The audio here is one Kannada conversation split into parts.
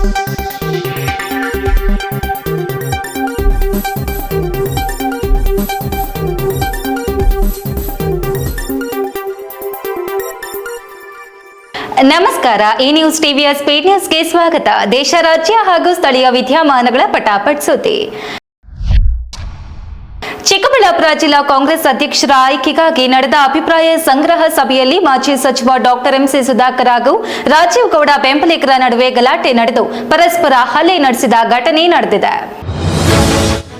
ನಮಸ್ಕಾರ. ಈ ನ್ಯೂಸ್ ಟಿವಿಯ ಸ್ಪೀಡ್ ನ್ಯೂಸ್ಗೆ ಸ್ವಾಗತ. ದೇಶ, ರಾಜ್ಯ ಹಾಗೂ ಸ್ಥಳೀಯ ವಿದ್ಯಮಾನಗಳ ಪಟಾಪಟ್ ಸುದ್ದಿ. ಚಿಕ್ಕಬಳ್ಳಾಪುರ ಜಿಲ್ಲಾ ಕಾಂಗ್ರೆಸ್ ಅಧ್ಯಕ್ಷರ ಆಯ್ಕೆಗಾಗಿ ನಡೆದ ಅಭಿಪ್ರಾಯ ಸಂಗ್ರಹ ಸಭೆಯಲ್ಲಿ ಮಾಜಿ ಸಚಿವ ಡಾಕ್ಟರ್ ಎಂಸಿ ಸುಧಾಕರ್ ಹಾಗೂ ರಾಜೀವ್ ಗೌಡ ಬೆಂಬಲಿಗರ ನಡುವೆ ಗಲಾಟೆ ನಡೆದು ಪರಸ್ಪರ ಹಲ್ಲೆ ನಡೆಸಿದ ಘಟನೆ ನಡೆದಿದೆ.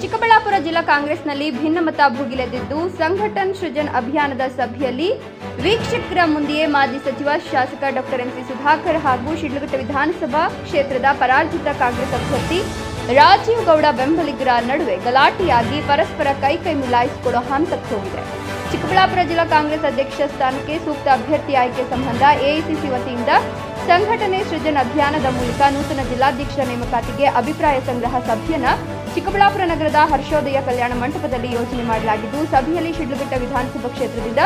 ಚಿಕ್ಕಬಳ್ಳಾಪುರ ಜಿಲ್ಲಾ ಕಾಂಗ್ರೆಸ್ನಲ್ಲಿ ಭಿನ್ನಮತ ಭುಗಿಲೆದ್ದಿದ್ದು, ಸಂಘಟನ್ ಸೃಜನ್ ಅಭಿಯಾನದ ಸಭೆಯಲ್ಲಿ ವೀಕ್ಷಕರ ಮುಂದೆಯೇ ಮಾಜಿ ಸಚಿವ ಶಾಸಕ ಡಾಕ್ಟರ್ ಎಂಸಿ ಸುಧಾಕರ್ ಹಾಗೂ ಶಿಡ್ಲಘಟ್ಟ ವಿಧಾನಸಭಾ ಕ್ಷೇತ್ರದ ಪರಾಜಿತ ಕಾಂಗ್ರೆಸ್ ಅಭ್ಯರ್ಥಿ ರಾಜೀವ್ ಗೌಡ ಬೆಂಬಲಿಗರ ನಡುವೆ ಗಲಾಟೆಯಾಗಿ ಪರಸ್ಪರ ಕೈ ಮಿಲಾಯಿಸಿಕೊಳ್ಳೋ ಹಂತಕ್ಕೆ ಹೋಗಿದೆ. ಚಿಕ್ಕಬಳ್ಳಾಪುರ ಜಿಲ್ಲಾ ಕಾಂಗ್ರೆಸ್ ಅಧ್ಯಕ್ಷ ಸ್ಥಾನಕ್ಕೆ ಸೂಕ್ತ ಅಭ್ಯರ್ಥಿ ಆಯ್ಕೆ ಸಂಬಂಧ ಎಐಸಿಸಿ ವತಿಯಿಂದ ಸಂಘಟನೆ ಸೃಜನ್ ಅಭಿಯಾನದ ಮೂಲಕ ನೂತನ ಜಿಲ್ಲಾಧ್ಯಕ್ಷರ ನೇಮಕಾತಿಗೆ ಅಭಿಪ್ರಾಯ ಸಂಗ್ರಹ ಸಭೆಯನ್ನು ಚಿಕ್ಕಬಳ್ಳಾಪುರ ನಗರದ ಹರ್ಷೋದಯ ಕಲ್ಯಾಣ ಮಂಟಪದಲ್ಲಿ ಯೋಜನೆ ಮಾಡಲಾಗಿದ್ದು, ಸಭೆಯಲ್ಲಿ ಶಿಡ್ಲಘಟ್ಟ ವಿಧಾನಸಭಾ ಕ್ಷೇತ್ರದಿಂದ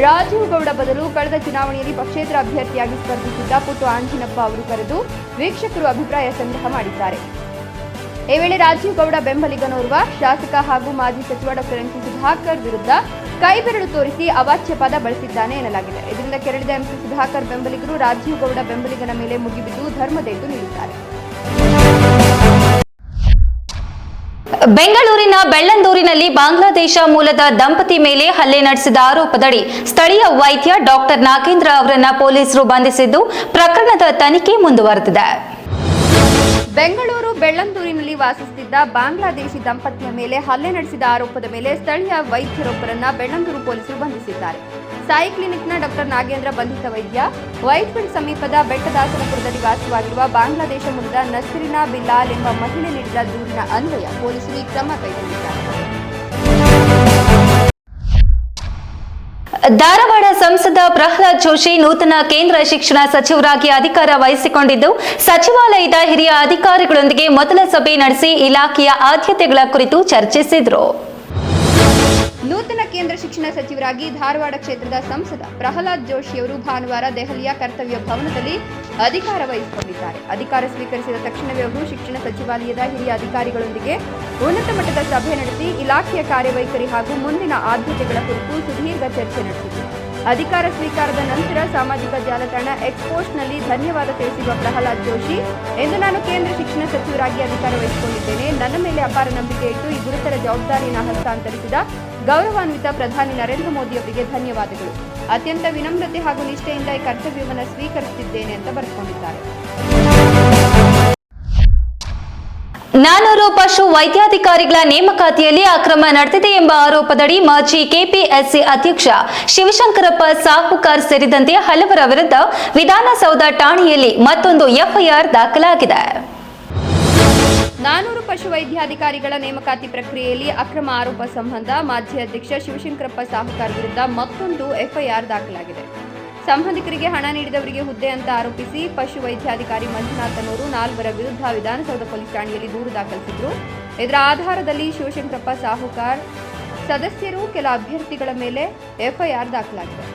ರಾಜೀವ್ ಗೌಡ ಬದಲು ಕಳೆದ ಚುನಾವಣೆಯಲ್ಲಿ ಪಕ್ಷೇತರ ಅಭ್ಯರ್ಥಿಯಾಗಿ ಸ್ಪರ್ಧಿಸಿದ್ದ ಪುಟ್ಟು ಆಂಜಿನಪ್ಪ ಅವರು ಕರೆದು ವೀಕ್ಷಕರು ಅಭಿಪ್ರಾಯ ಸಂಗ್ರಹ ಮಾಡಿದ್ದಾರೆ. ಈ ವೇಳೆ ರಾಜೀವ್ ಗೌಡ ಬೆಂಬಲಿಗನೋರ್ವ ಶಾಸಕ ಹಾಗೂ ಮಾಜಿ ಸಚಿವ ಡಾಕ್ಟರ್ ಎಂಸಿ ಸುಧಾಕರ್ ವಿರುದ್ಧ ಕೈಬೆರಳು ತೋರಿಸಿ ಅವಾಚ್ಯ ಪದ ಬಳಸಿದ್ದಾನೆ ಎನ್ನಲಾಗಿದೆ. ಇದರಿಂದ ಕೆರಳಿದ ಎಂಸಿ ಸುಧಾಕರ್ ಬೆಂಬಲಿಗರು ರಾಜೀವ್ ಗೌಡ ಬೆಂಬಲಿಗನ ಮೇಲೆ ಮುಗಿಬಿದ್ದು ಧರ್ಮದೇಟು ನೀಡಿದ್ದಾರೆ. ಬೆಂಗಳೂರಿನ ಬೆಳ್ಳಂದೂರಿನಲ್ಲಿ ಬಾಂಗ್ಲಾದೇಶ ಮೂಲದ ದಂಪತಿ ಮೇಲೆ ಹಲ್ಲೆ ನಡೆಸಿದ ಆರೋಪದಡಿ ಸ್ಥಳೀಯ ವೈದ್ಯ ಡಾಕ್ಟರ್ ನಾಗೇಂದ್ರ ಅವರನ್ನ ಪೊಲೀಸರು ಬಂಧಿಸಿದ್ದು, ಪ್ರಕರಣದ ತನಿಖೆ ಮುಂದುವರೆದಿದೆ. ಬೆಂಗಳೂರು ಬೆಳ್ಳಂದೂರಿನಲ್ಲಿ ವಾಸಿಸುತ್ತಿದ್ದ ಬಾಂಗ್ಲಾದೇಶಿ ದಂಪತಿಯ ಮೇಲೆ ಹಲ್ಲೆ ನಡೆಸಿದ ಆರೋಪದ ಮೇಲೆ ಸ್ಥಳೀಯ ವೈದ್ಯರೊಬ್ಬರನ್ನ ಬೆಳ್ಳಂದೂರು ಪೊಲೀಸರು ಬಂಧಿಸಿದ್ದಾರೆ. ಸಾಯಿ ಕ್ಲಿನಿಕ್ನ ಡಾಕ್ಟರ್ ನಾಗೇಂದ್ರ ಬಂಧಿತ ವೈದ್ಯ ವೈಟ್ಫೀಲ್ಡ್ ಸಮೀಪದ ಬೆಟ್ಟದಾಸನಪುರದಲ್ಲಿ ವಾಸವಾಗಿರುವ ಬಾಂಗ್ಲಾದೇಶ ಮೂಲದ ನಸ್ರಿನಾ ಬಿಲಾಲ್ ಎಂಬ ಮಹಿಳೆ ನೀಡಿದ ದೂರಿನ ಅನ್ವಯ ಪೊಲೀಸರು ಈ ಕ್ರಮ ಕೈಗೊಂಡಿದ್ದಾರೆ. ಧಾರವಾಡ ಸಂಸದ ಪ್ರಹ್ಲಾದ್ ಜೋಶಿ ನೂತನ ಕೇಂದ್ರ ಶಿಕ್ಷಣ ಸಚಿವರಾಗಿ ಅಧಿಕಾರ ವಹಿಸಿಕೊಂಡಿದ್ದು, ಸಚಿವಾಲಯದ ಹಿರಿಯ ಅಧಿಕಾರಿಗಳೊಂದಿಗೆ ಮೊದಲ ಸಭೆ ನಡೆಸಿ ಇಲಾಖೆಯ ಆದ್ಯತೆಗಳ ಕುರಿತು ಚರ್ಚಿಸಿದರು. ನೂತನ ಕೇಂದ್ರ ಶಿಕ್ಷಣ ಸಚಿವರಾಗಿ ಧಾರವಾಡ ಕ್ಷೇತ್ರದ ಸಂಸದ ಪ್ರಹ್ಲಾದ್ ಜೋಶಿಯವರು ಭಾನುವಾರ ದೆಹಲಿಯ ಕರ್ತವ್ಯ ಭವನದಲ್ಲಿ ಅಧಿಕಾರ ವಹಿಸಿಕೊಂಡಿದ್ದಾರೆ. ಅಧಿಕಾರ ಸ್ವೀಕರಿಸಿದ ತಕ್ಷಣವೇ ಅವರು ಶಿಕ್ಷಣ ಸಚಿವಾಲಯದ ಹಿರಿಯ ಅಧಿಕಾರಿಗಳೊಂದಿಗೆ ಉನ್ನತ ಮಟ್ಟದ ಸಭೆ ನಡೆಸಿ ಇಲಾಖೆಯ ಕಾರ್ಯವೈಖರಿ ಹಾಗೂ ಮುಂದಿನ ಆದ್ಯತೆಗಳ ಕುರಿತು ಸುದೀರ್ಘ ಚರ್ಚೆ ನಡೆಸಿದರು. ಅಧಿಕಾರ ಸ್ವೀಕಾರದ ನಂತರ ಸಾಮಾಜಿಕ ಜಾಲತಾಣ ಎಕ್ಸ್ಪೋಸ್ಟ್ನಲ್ಲಿ ಧನ್ಯವಾದ ತಿಳಿಸಿರುವ ಪ್ರಹ್ಲಾದ್ ಜೋಶಿ, ಎಂದು ನಾನು ಕೇಂದ್ರ ಶಿಕ್ಷಣ ಸಚಿವರಾಗಿ ಅಧಿಕಾರ ವಹಿಸಿಕೊಂಡಿದ್ದೇನೆ. ನನ್ನ ಮೇಲೆ ಅಪಾರ ನಂಬಿಕೆ ಇಟ್ಟು ಈ ಗುರುತರ ಜವಾಬ್ದಾರಿಯನ್ನು ಹಸ್ತಾಂತರಿಸಿದ ಗೌರವಾನ್ವಿತ ಪ್ರಧಾನಿ ನರೇಂದ್ರ ಮೋದಿ ಅವರಿಗೆ ಧನ್ಯವಾದಗಳು. ಅತ್ಯಂತ ವಿನಮ್ರತೆ ಹಾಗೂ ನಿಷ್ಠೆಯಿಂದ ಈ ಕರ್ತವ್ಯವನ್ನು ಸ್ವೀಕರಿಸುತ್ತಿದ್ದೇನೆ ಅಂತ ಬರೆದುಕೊಂಡಿದ್ದಾರೆ. 400 ಪಶು ವೈದ್ಯಾಧಿಕಾರಿಗಳ ನೇಮಕಾತಿಯಲ್ಲಿ ಅಕ್ರಮ ನಡೆದಿದೆ ಎಂಬ ಆರೋಪದಡಿ ಮಾಜಿ ಕೆಪಿಎಸ್ಸಿ ಅಧ್ಯಕ್ಷ ಶಿವಶಂಕರಪ್ಪ ಸಾಹುಕಾರ್ ಸೇರಿದಂತೆ ಹಲವರ ವಿರುದ್ಧ ವಿಧಾನಸೌಧ ಠಾಣೆಯಲ್ಲಿ ಮತ್ತೊಂದು ಎಫ್ಐಆರ್ ದಾಖಲಾಗಿದೆ. 400 ಪಶು ವೈದ್ಯಾಧಿಕಾರಿಗಳ ನೇಮಕಾತಿ ಪ್ರಕ್ರಿಯೆಯಲ್ಲಿ ಅಕ್ರಮ ಆರೋಪ ಸಂಬಂಧ ಮಾಜಿ ಅಧ್ಯಕ್ಷ ಶಿವಶಂಕರಪ್ಪ ಸಾಹುಕಾರ್ ವಿರುದ್ಧ ಮತ್ತೊಂದು ಎಫ್ಐಆರ್ ದಾಖಲಾಗಿದೆ. ಸಂಬಂಧಿಕರಿಗೆ ಹಣ ನೀಡಿದವರಿಗೆ ಹುದ್ದೆ ಅಂತ ಆರೋಪಿಸಿ ಪಶು ವೈದ್ಯಾಧಿಕಾರಿ ಮಂಜುನಾಥನವರು 4 ವಿರುದ್ಧ ವಿಧಾನಸೌಧ ಪೊಲೀಸ್ ಠಾಣೆಯಲ್ಲಿ ದೂರು ದಾಖಲಿಸಿದ್ರು. ಇದರ ಆಧಾರದಲ್ಲಿ ಶಿವಶಂಕರಪ್ಪ ಸಾಹುಕಾರ್ ಸದಸ್ಯರು ಕೆಲ ಅಭ್ಯರ್ಥಿಗಳ ಮೇಲೆ ಎಫ್ಐಆರ್ ದಾಖಲಾಗಿದೆ.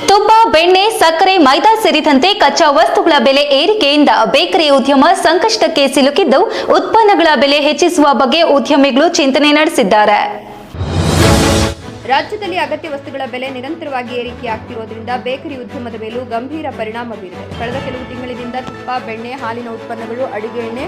ತುಪ್ಪ, ಬೆಣ್ಣೆ, ಸಕ್ಕರೆ, ಮೈದಾ ಸೇರಿದಂತೆ ಕಚ್ಚಾ ವಸ್ತುಗಳ ಬೆಲೆ ಏರಿಕೆಯಿಂದ ಬೇಕರಿ ಉದ್ಯಮ ಸಂಕಷ್ಟಕ್ಕೆ ಸಿಲುಕಿದ್ದು, ಉತ್ಪನ್ನಗಳ ಬೆಲೆ ಹೆಚ್ಚಿಸುವ ಬಗ್ಗೆ ಉದ್ಯಮಿಗಳು ಚಿಂತನೆ ನಡೆಸಿದ್ದಾರೆ. ರಾಜ್ಯದಲ್ಲಿ ಅಗತ್ಯ ವಸ್ತುಗಳ ಬೆಲೆ ನಿರಂತರವಾಗಿ ಏರಿಕೆಯಾಗುತ್ತಿರುವುದರಿಂದ ಬೇಕರಿ ಉದ್ಯಮದ ಮೇಲೂ ಗಂಭೀರ ಪರಿಣಾಮ ಬೀರಿದೆ. ಕಳೆದ ಕೆಲವು ತಿಂಗಳಿನಿಂದ ತುಪ್ಪ, ಬೆಣ್ಣೆ, ಹಾಲಿನ ಉತ್ಪನ್ನಗಳು, ಅಡುಗೆ ಎಣ್ಣೆ,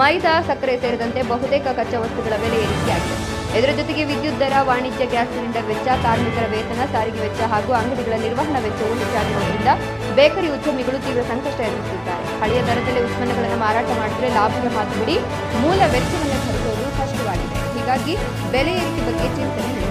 ಮೈದಾ, ಸಕ್ಕರೆ ಸೇರಿದಂತೆ ಬಹುತೇಕ ಕಚ್ಚಾ ವಸ್ತುಗಳ ಬೆಲೆ ಏರಿಕೆಯಾಗಿದೆ. ಇದರ ಜೊತೆಗೆ ವಿದ್ಯುತ್ ದರ, ವಾಣಿಜ್ಯ ಗ್ಯಾಸ್ ಸಿಲಿಂಡರ್ ವೆಚ್ಚ, ಕಾರ್ಮಿಕರ ವೇತನ, ಸಾರಿಗೆ ವೆಚ್ಚ ಹಾಗೂ ಅಂಗಡಿಗಳ ನಿರ್ವಹಣಾ ವೆಚ್ಚವು ಹೆಚ್ಚಾಗಿರುವುದರಿಂದ ಬೇಕರಿ ಉದ್ಯಮಿಗಳು ತೀವ್ರ ಸಂಕಷ್ಟ ಎದುರಿಸುತ್ತಿದ್ದಾರೆ. ಹಳೆಯ ದರದಲ್ಲಿ ಉತ್ಪನ್ನಗಳನ್ನು ಮಾರಾಟ ಮಾಡಿದರೆ ಲಾಭದ ಮಾತು ಬಿಡಿ ಮೂಲ ವೆಚ್ಚವನ್ನು ಭರಿಸುವುದು ಕಷ್ಟವಾಗಿದೆ. ಹೀಗಾಗಿ ಬೆಲೆ ಏರಿಕೆ ಬಗ್ಗೆ ಚಿಂತನೆ ನಡೆದಿದೆ.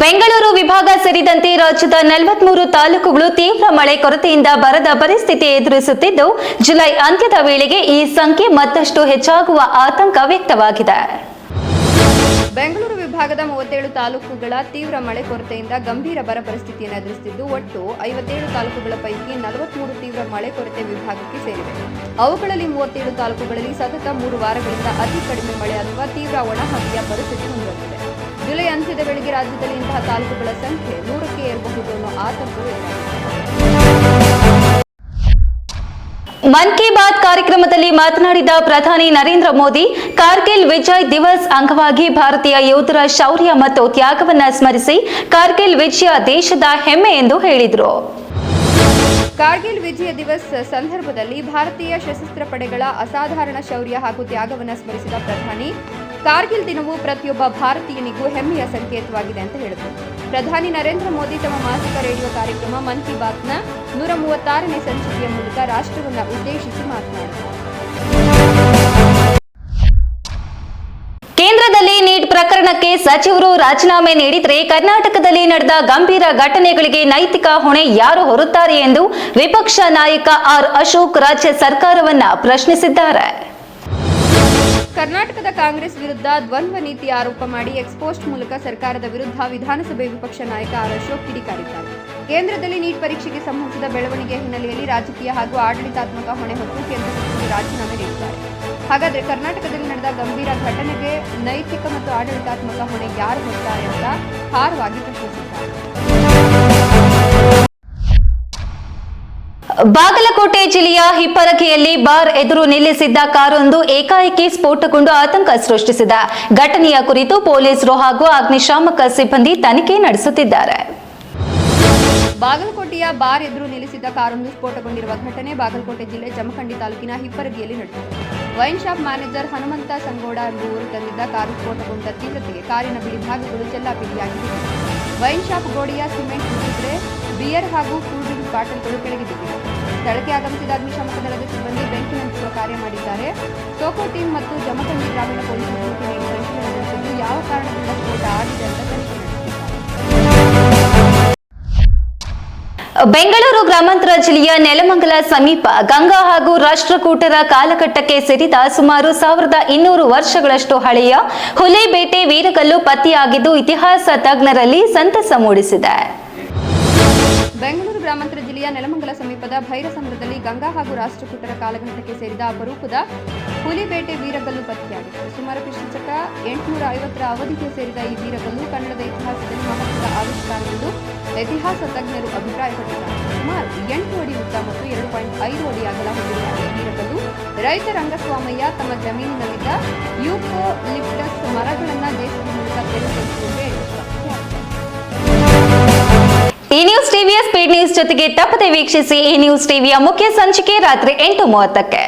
ಬೆಂಗಳೂರು ವಿಭಾಗ ಸೇರಿದಂತೆ ರಾಜ್ಯದ 43 ತಾಲೂಕುಗಳು ತೀವ್ರ ಮಳೆ ಕೊರತೆಯಿಂದ ಬರದ ಪರಿಸ್ಥಿತಿ ಎದುರಿಸುತ್ತಿದ್ದು, ಜುಲೈ ಅಂತ್ಯದ ವೇಳೆಗೆ ಈ ಸಂಖ್ಯೆ ಮತ್ತಷ್ಟು ಹೆಚ್ಚಾಗುವ ಆತಂಕ ವ್ಯಕ್ತವಾಗಿದೆ. ಬೆಂಗಳೂರು ವಿಭಾಗದ 37 ತಾಲೂಕುಗಳ ತೀವ್ರ ಮಳೆ ಕೊರತೆಯಿಂದ ಗಂಭೀರ ಬರ ಪರಿಸ್ಥಿತಿಯನ್ನು ಎದುರಿಸುತ್ತಿದ್ದು, ಒಟ್ಟು 57 ತಾಲೂಕುಗಳ ಪೈಕಿ 43 ತೀವ್ರ ಮಳೆ ಕೊರತೆ ವಿಭಾಗಕ್ಕೆ ಸೇರಿವೆ. ಅವುಗಳಲ್ಲಿ 37 ತಾಲೂಕುಗಳಲ್ಲಿ ಸತತ 3 ವಾರಗಳಿಂದ ಅತಿ ಕಡಿಮೆ ಮಳೆ ಅಥವಾ ತೀವ್ರ ಒಣಹವೆಯ ಪರಿಸ್ಥಿತಿ ಮುಂದುವರೆದಿದೆ. ಜುಲೈ ಅಂತ್ಯದ ವೇಳೆಗೆ ರಾಜ್ಯದಲ್ಲಿ ಇಂತಹ ತಾಲೂಕುಗಳ ಸಂಖ್ಯೆ 100ಕ್ಕೆ ಏರುವ ಆತಂಕವೂ ಎದುರಾಗಿದೆ. ಮನ್ ಕಿ ಬಾತ್ ಕಾರ್ಯಕ್ರಮದಲ್ಲಿ ಮಾತನಾಡಿದ ಪ್ರಧಾನಿ ನರೇಂದ್ರ ಮೋದಿ, ಕಾರ್ಗಿಲ್ ವಿಜಯ್ ದಿವಸ್ ಅಂಗವಾಗಿ ಭಾರತೀಯ ಯೋಧರ ಶೌರ್ಯ ಮತ್ತು ತ್ಯಾಗವನ್ನು ಸ್ಮರಿಸಿ ಕಾರ್ಗಿಲ್ ವಿಜಯ ದೇಶದ ಹೆಮ್ಮೆ ಎಂದು ಹೇಳಿದರು. ಕಾರ್ಗಿಲ್ ವಿಜಯ ದಿವಸ್ ಸಂದರ್ಭದಲ್ಲಿ ಭಾರತೀಯ ಸಶಸ್ತ್ರ ಪಡೆಗಳ ಅಸಾಧಾರಣ ಶೌರ್ಯ ಹಾಗೂ ತ್ಯಾಗವನ್ನು ಸ್ಮರಿಸಿದ ಪ್ರಧಾನಿ, ಕಾರ್ಗಿಲ್ ದಿನವು ಪ್ರತಿಯೊಬ್ಬ ಭಾರತೀಯನಿಗೂ ಹೆಮ್ಮೆಯ ಸಂಕೇತವಾಗಿದೆ ಅಂತ ಹೇಳಿದರು. ಪ್ರಧಾನಿ ನರೇಂದ್ರ ಮೋದಿ ತಮ್ಮ ಮಾಸಿಕ ರೇಡಿಯೋ ಕಾರ್ಯಕ್ರಮ ಮನ್ ಕಿ ಬಾತ್ನ 136ನೇ ಸಂಚಿಕೆಯ ಮೂಲಕ ರಾಷ್ಟ್ರವನ್ನು ಉದ್ದೇಶಿಸಿ ಮಾತನಾಡಿದರು. ಕೇಂದ್ರದಲ್ಲಿ ನೀಟ್ ಪ್ರಕರಣಕ್ಕೆ ಸಚಿವರು ರಾಜೀನಾಮೆ ನೀಡಿದರೆ ಕರ್ನಾಟಕದಲ್ಲಿ ನಡೆದ ಗಂಭೀರ ಘಟನೆಗಳಿಗೆ ನೈತಿಕ ಹೊಣೆ ಯಾರು ಹೊರುತ್ತಾರೆ ಎಂದು ವಿಪಕ್ಷ ನಾಯಕ ಆರ್ ಅಶೋಕ್ ರಾಜ್ಯ ಸರ್ಕಾರವನ್ನ ಪ್ರಶ್ನಿಸಿದ್ದಾರೆ. ಕರ್ನಾಟಕದ ಕಾಂಗ್ರೆಸ್ ವಿರುದ್ಧ ದ್ವಂದ್ವ ನೀತಿ ಆರೋಪ ಮಾಡಿ ಎಕ್ಸ್ಪೋಸ್ಟ್ ಮೂಲಕ ಸರ್ಕಾರದ ವಿರುದ್ಧ ವಿಧಾನಸಭೆ ವಿಪಕ್ಷ ನಾಯಕ ಆರ್ ಅಶೋಕ್ ಕಿಡಿಕಾರಿದ್ದಾರೆ. ಕೇಂದ್ರದಲ್ಲಿ ನೀಟ್ ಪರೀಕ್ಷೆಗೆ ಸಂಬಂಧಿಸಿದ ಬೆಳವಣಿಗೆಯ ಹಿನ್ನೆಲೆಯಲ್ಲಿ ರಾಜಕೀಯ ಹಾಗೂ ಆಡಳಿತಾತ್ಮಕ ಹೊಣೆ ಹೊತ್ತು ಕೇಂದ್ರ ಸಚಿವರು ರಾಜೀನಾಮೆ ನೀಡಿದ್ದಾರೆ. ಹಾಗಾದರೆ ಕರ್ನಾಟಕದಲ್ಲಿ ನಡೆದ ಗಂಭೀರ ಘಟನೆಗೆ ನೈತಿಕ ಮತ್ತು ಆಡಳಿತಾತ್ಮಕ ಹೊಣೆ ಯಾರು ಹೊತ್ತಾರೆ ಅಂತ ಖಾರವಾಗಿ ಪ್ರಶ್ನಿಸಿದ್ದಾರೆ. ಬಾಗಲಕೋಟೆ ಜಿಲ್ಲೆಯ ಹಿಪ್ಪರಗಿಯಲ್ಲಿ ಬಾರ್ ಎದುರು ನಿಲ್ಲಿಸಿದ್ದ ಕಾರೊಂದು ಏಕಾಏಕಿ ಸ್ಫೋಟಗೊಂಡು ಆತಂಕ ಸೃಷ್ಟಿಸಿದೆ. ಘಟನೆಯ ಕುರಿತು ಪೊಲೀಸರು ಹಾಗೂ ಅಗ್ನಿಶಾಮಕ ಸಿಬ್ಬಂದಿ ತನಿಖೆ ನಡೆಸುತ್ತಿದ್ದಾರೆ. ಬಾಗಲಕೋಟೆಯ ಬಾರ್ ಎದುರು ನಿಲ್ಲಿಸಿದ್ದ ಕಾರೊಂದು ಸ್ಫೋಟಗೊಂಡಿರುವ ಘಟನೆ ಬಾಗಲಕೋಟೆ ಜಿಲ್ಲೆ ಜಮಖಂಡಿ ತಾಲೂಕಿನ ಹಿಪ್ಪರಗಿಯಲ್ಲಿ ನಡೆದಿದೆ. ವೈನ್ ಶಾಪ್ ಮ್ಯಾನೇಜರ್ ಹನುಮಂತ ಸಂಗೋಡ ಎಂಬುವರು ತಂದಿದ್ದ ಕಾರು ಸ್ಫೋಟಗೊಂಡ ತೀವ್ರತೆಗೆ ಕಾರಿನ ಬಿಡಿ ಭಾಗಗಳು ಚೆಲ್ಲಾಪಿಲ್ಲಿಯಾಗಿದೆ. ವೈನ್ ಶಾಪ್ ಗೋಡೆಯ ಸಿಮೆಂಟ್ ಮುಚ್ಚಿದ್ರೆ ಬಿಯರ್ ಹಾಗೂ ಕೂಲ್ ಡ್ರಿಂಕ್ಸ್ ಬಾಟಲ್ಗಳು ಕೆಳಗೆ ಬಿದ್ದಿವೆ. ಸ್ಥಳಕ್ಕೆ ಆಗಮಿಸಿದ ಅಗ್ನಿಶಾಮಕ ದಳದ ಸಿಬ್ಬಂದಿ ಬೆಂಕಿ ನಂದಿಸುವ ಕಾರ್ಯ ಮಾಡಿದ್ದಾರೆ. ಸೋಕೋ ಟೀಮ್ ಮತ್ತು ಜಮಖಂಡಿ ಗ್ರಾಮೀಣ ಪೊಲೀಸ್ ಇಲಾಖೆ ಪರಿಶೀಲನೆ ನಡೆಸಿದ್ದು ಯಾವ ಕಾರಣದಿಂದ ಸ್ಫೋಟ ಆಗಿದೆ ಅಂತ ತನಿಖೆ ನಡೆಸಿದ್ದಾರೆ. ಬೆಂಗಳೂರು ಗ್ರಾಮಾಂತರ ಜಿಲ್ಲೆಯ ನೆಲಮಂಗಲ ಸಮೀಪ ಗಂಗಾ ಹಾಗೂ ರಾಷ್ಟ್ರಕೂಟರ ಕಾಲಘಟ್ಟಕ್ಕೆ ಸೇರಿದ ಸುಮಾರು 1200 ವರ್ಷಗಳಷ್ಟು ಹಳೆಯ ಹುಲಿಬೇಟೆ ವೀರಗಲ್ಲು ಪತ್ತೆಯಾಗಿದ್ದು ಇತಿಹಾಸ ತಜ್ಞರಲ್ಲಿ ಸಂತಸ ಮೂಡಿಸಿದೆ. ಬೆಂಗಳೂರು ಗ್ರಾಮಾಂತರ ಜಿಲ್ಲೆಯ ನೆಲಮಂಗಲ ಸಮೀಪದ ಭೈರಸಂದ್ರದಲ್ಲಿ ಗಂಗಾ ಹಾಗೂ ರಾಷ್ಟ್ರಕೂಟರ ಕಾಲಘಟ್ಟಕ್ಕೆ ಸೇರಿದ ಅಪರೂಪದ ಹುಲಿಬೇಟೆ ವೀರಗಲ್ಲು ಪತ್ತೆಯಾಗಿದೆ. ಸುಮಾರು ಕ್ರಿಸ್ತಶಕ 850ರ ಅವಧಿಗೆ ಸೇರಿದ ಈ ವೀರಗಲ್ಲು ಕನ್ನಡದ ಇತಿಹಾಸದಲ್ಲಿ ಮಹತ್ವದ ಆವಿಷ್ಕಾರವೆಂದು ಇತಿಹಾಸ ತಜ್ಞರು ಅಭಿಪ್ರಾಯಪಟ್ಟಿದ್ದಾರೆ. ಸುಮಾರು 8 ಅಡಿ ಉದ್ದ ಮತ್ತು 2.5 ಅಡಿ ಅಗಲ ಹೊಂದಿರುವ ಈ ವೀರಗಲ್ಲು ರೈತ ರಂಗಸ್ವಾಮಯ್ಯ ತಮ್ಮ ಜಮೀನಿನಲ್ಲಿದ್ದ ಯೂಕೋಲಿಪ್ಟಸ್ ಮರಗಳನ್ನು ಜೆಸಿಬಿ ಮೂಲಕ ತೆರವುಗೊಳಿಸಿಕೊಂಡು ಈ ನ್ಯೂಸ್ ಟಿವಿಯ ಸ್ಪೀಡ್ ನ್ಯೂಸ್ ಜೊತೆಗೆ ತಪ್ಪದೆ ವೀಕ್ಷಿಸಿ. ಈ ನ್ಯೂಸ್ ಟಿವಿಯ ಮುಖ್ಯ ಸಂಚಿಕೆ ರಾತ್ರಿ 8:30ಕ್ಕೆ.